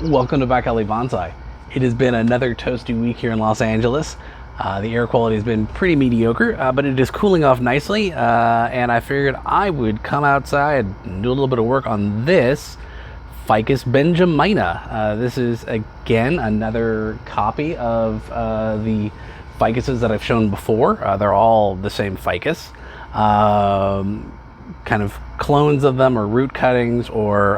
Welcome to Back Alley Bonsai. It has been another toasty week here in Los Angeles. The air quality has been pretty mediocre, but it is cooling off nicely, and I figured I would come outside and do a little bit of work on this Ficus Benjamina. This is, again, another copy of the ficuses that I've shown before. They're all the same ficus. Kind of clones of them, or root cuttings, or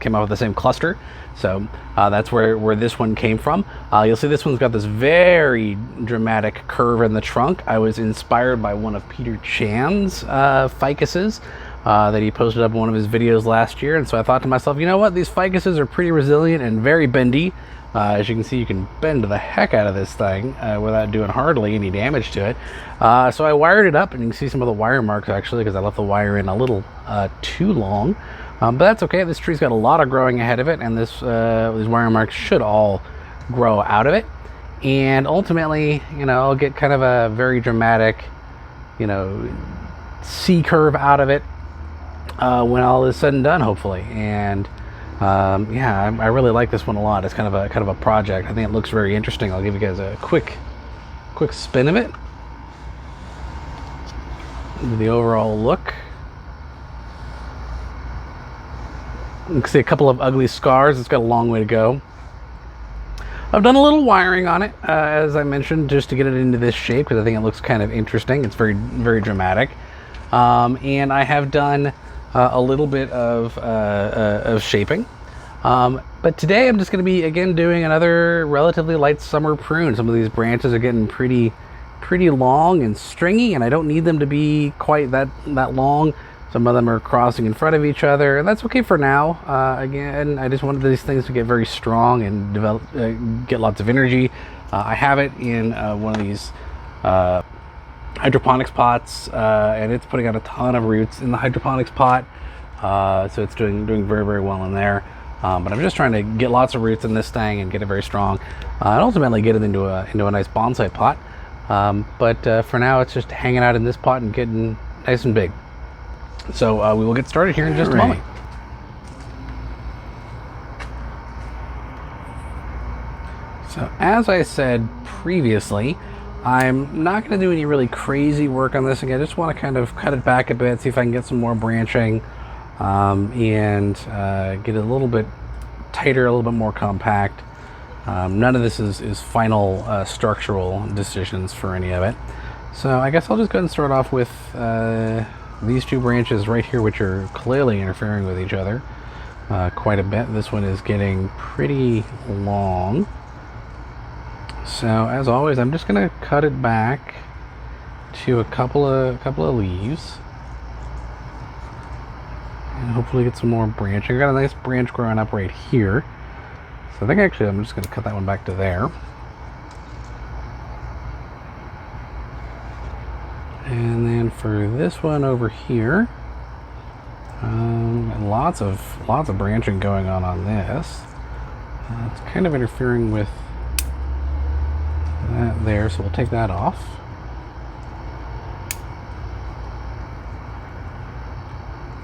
came out with the same cluster. So that's where this one came from. You'll see this one's got this very dramatic curve in the trunk. I was inspired by one of Peter Chan's ficuses that he posted up in one of his videos last year, and so I thought to myself, you know what, these ficuses are pretty resilient and very bendy. As you can see, you can bend the heck out of this thing without doing hardly any damage to it. So I wired it up, and you can see some of the wire marks actually, because I left the wire in a little too long. But that's okay. This tree's got a lot of growing ahead of it, and these wire marks should all grow out of it. And ultimately, I'll get kind of a very dramatic, C curve out of it when all is said and done, hopefully. And yeah, I really like this one a lot. It's kind of a project. I think it looks very interesting. I'll give you guys a quick spin of it. The overall look. You can see a couple of ugly scars. It's got a long way to go. I've done a little wiring on it, as I mentioned, just to get it into this shape, because I think it looks kind of interesting. It's very, very dramatic. And I have done a little bit of shaping. But today I'm just going to be, again, doing another relatively light summer prune. Some of these branches are getting pretty long and stringy, and I don't need them to be quite that long. Some of them are crossing in front of each other, and that's okay for now. Again, I just wanted these things to get very strong and develop, get lots of energy. I have it in one of these hydroponics pots, and it's putting out a ton of roots in the hydroponics pot. So it's doing very, very well in there. But I'm just trying to get lots of roots in this thing and get it very strong, and ultimately get it into a nice bonsai pot. But for now, it's just hanging out in this pot and getting nice and big. So we will get started here in just a moment. So as I said previously, I'm not going to do any really crazy work on this again. I just want to kind of cut it back a bit, see if I can get some more branching, and get it a little bit tighter, a little bit more compact. None of this is final structural decisions for any of it. So I guess I'll just go ahead and start off with these two branches right here, which are clearly interfering with each other quite a bit. This one is getting pretty long. So as always, I'm just going to cut it back to a couple of leaves, and hopefully get some more branching. I got a nice branch growing up right here, so I think actually I'm just going to cut that one back to there. And then for this one over here, lots of branching going on this. It's kind of interfering with that there, so we'll take that off.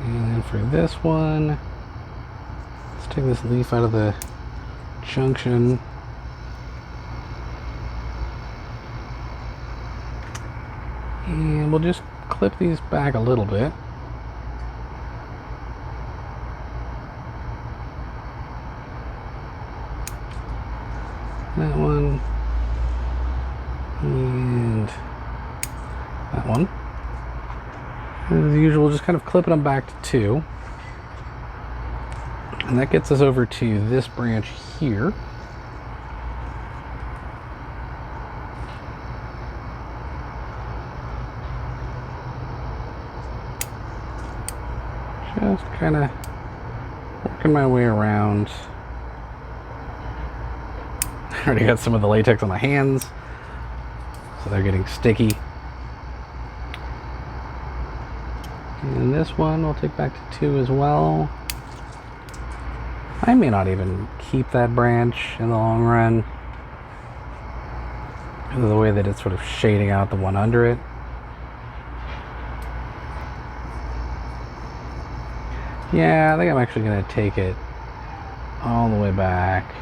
And then for this one, let's take this leaf out of the junction. And we'll just clip these back a little bit. That one. And that one. As usual, just kind of clipping them back to 2. And that gets us over to this branch here. Just kind of working my way around. I already got some of the latex on my hands, so they're getting sticky. And this one we'll take back to 2 as well. I may not even keep that branch in the long run because of the way that it's sort of shading out the one under it. Yeah, I think I'm actually going to take it all the way back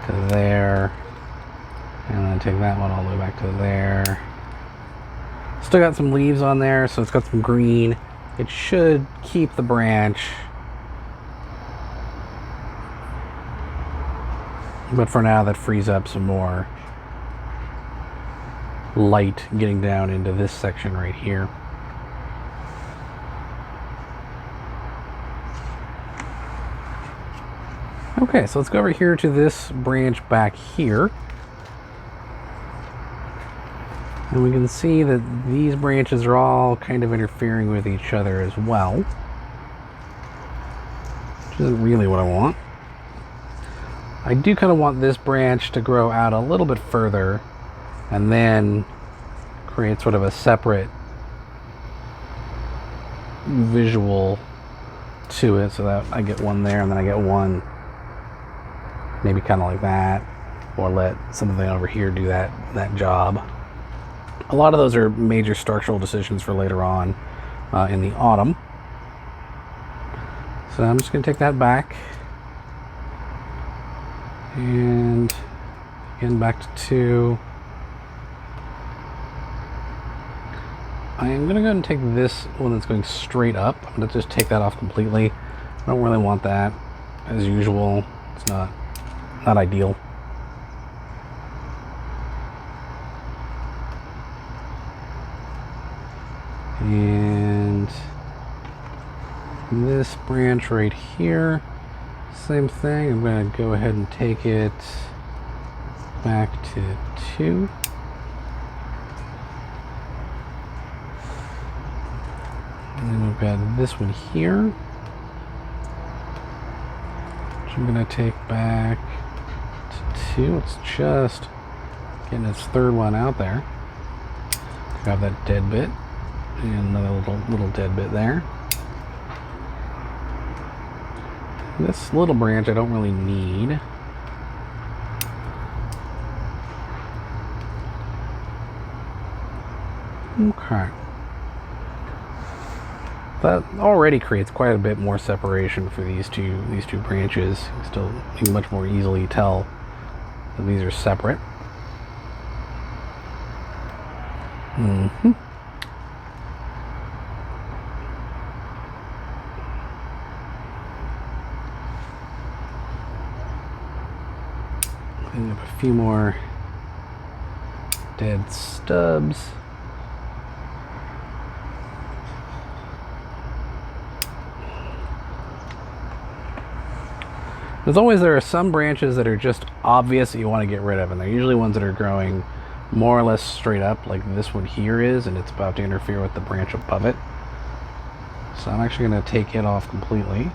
to there, and then take that one all the way back to there. Still got some leaves on there, so it's got some green. It should keep the branch, but for now that frees up some more light getting down into this section right here. Okay, so let's go over here to this branch back here. And we can see that these branches are all kind of interfering with each other as well, which isn't really what I want. I do kind of want this branch to grow out a little bit further and then create sort of a separate visual to it, so that I get one there and then I get one maybe kind of like that, or let something over here do that job. A lot of those are major structural decisions for later on in the autumn. So I'm just going to take that back, and again back to 2. I am going to go ahead and take this one that's going straight up. I'm going to just take that off completely. I don't really want that. As usual, it's not ideal. And this branch right here, same thing. I'm going to go ahead and take it back to 2. And then we've got this one here, which I'm going to take back to 2. It's just getting its third one out there. Grab that dead bit, and another little dead bit there. This little branch I don't really need. Okay. That already creates quite a bit more separation for these two branches. You can much more easily tell that these are separate. Mm-hmm. Clean up a few more dead stubs. As always, there are some branches that are just obvious that you want to get rid of, and they're usually ones that are growing more or less straight up, like this one here is, and it's about to interfere with the branch above it. So I'm actually going to take it off completely.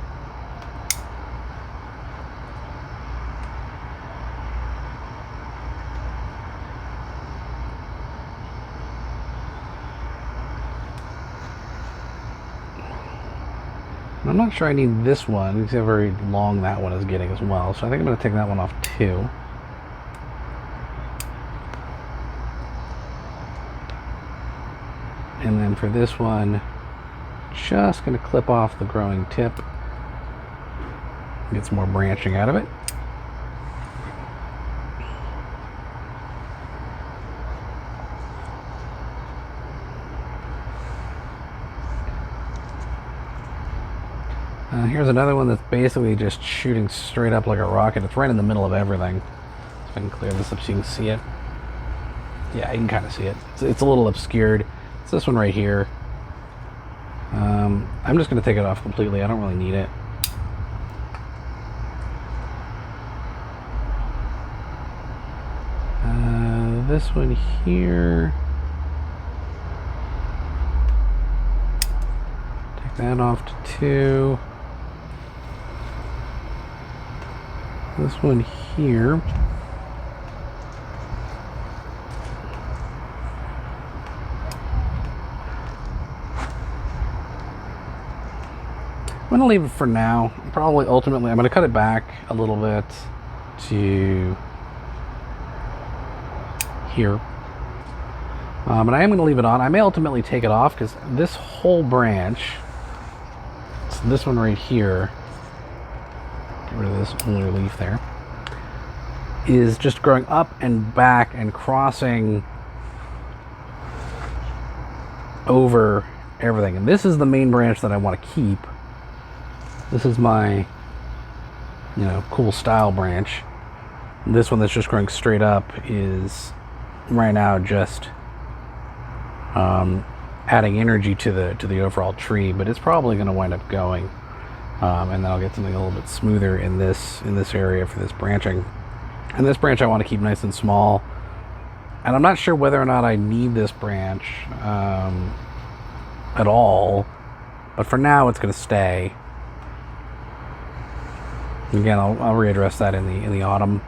I'm not sure I need this one. You can see how very long that one is getting as well. So I think I'm going to take that one off too. And then for this one, just going to clip off the growing tip. Get some more branching out of it. Here's another one that's basically just shooting straight up like a rocket. It's right in the middle of everything. So I can clear this up so you can see it. Yeah, you can kind of see it. It's a little obscured. It's this one right here. I'm just going to take it off completely. I don't really need it. This one here. Take that off to 2. This one here. I'm going to leave it for now. Probably ultimately, I'm going to cut it back a little bit to here. But I am going to leave it on. I may ultimately take it off because this whole branch, so this one right here, get rid of this older leaf there, is just growing up and back and crossing over everything. And this is the main branch that I want to keep. This is my, you know, cool style branch. This one that's just growing straight up is right now just adding energy to the overall tree, but it's probably going to wind up going, and then I'll get something a little bit smoother in this area for this branching. And this branch I want to keep nice and small, and I'm not sure whether or not I need this branch at all, but for now it's going to stay. Again, I'll readdress that in the autumn.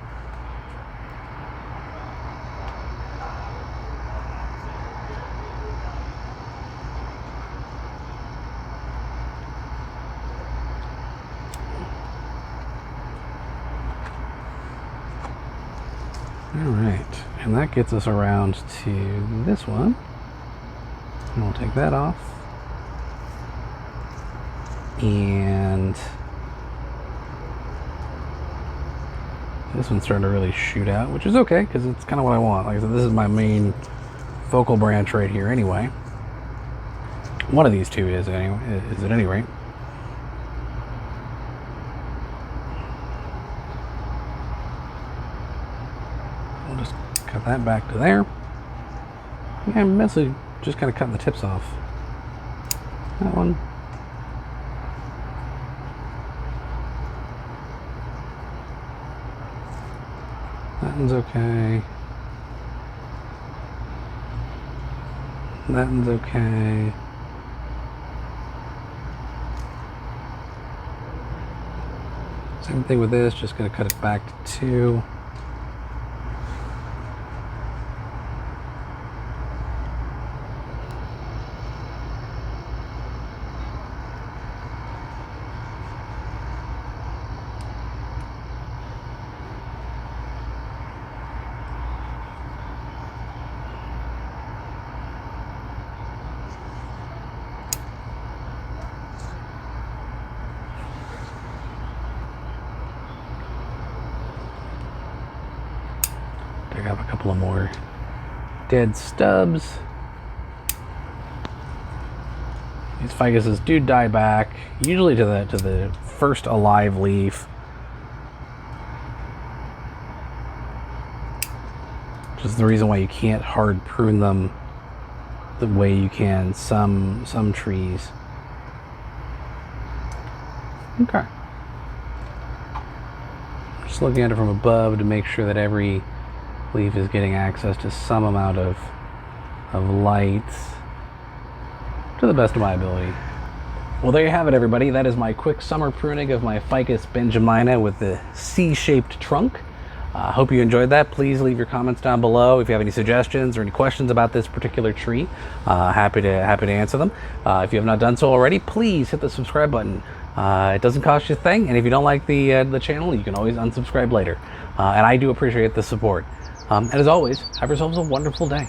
Alright, and that gets us around to this one. And we'll take that off. And this one's starting to really shoot out, which is okay, because it's kind of what I want. Like I said, this is my main focal branch right here anyway. One of these two is at any rate. We'll just cut that back to there. Yeah, I'm mostly just kind of cutting the tips off. That one. That one's okay. That one's okay. Same thing with this, just gonna cut it back to 2. Dig up a couple of more dead stubs. These ficuses do die back, usually to the first alive leaf. Which is the reason why you can't hard prune them the way you can some trees. Okay. Just looking at it from above to make sure that every leaf is getting access to some amount of light to the best of my ability. Well, there you have it, everybody. That is my quick summer pruning of my Ficus Benjamina with the C-shaped trunk. Hope you enjoyed that. Please leave your comments down below if you have any suggestions or any questions about this particular tree. Happy to answer them. If you have not done so already, please hit the subscribe button. It doesn't cost you a thing, and if you don't like the channel, you can always unsubscribe later. And I do appreciate the support. And as always, have yourselves a wonderful day.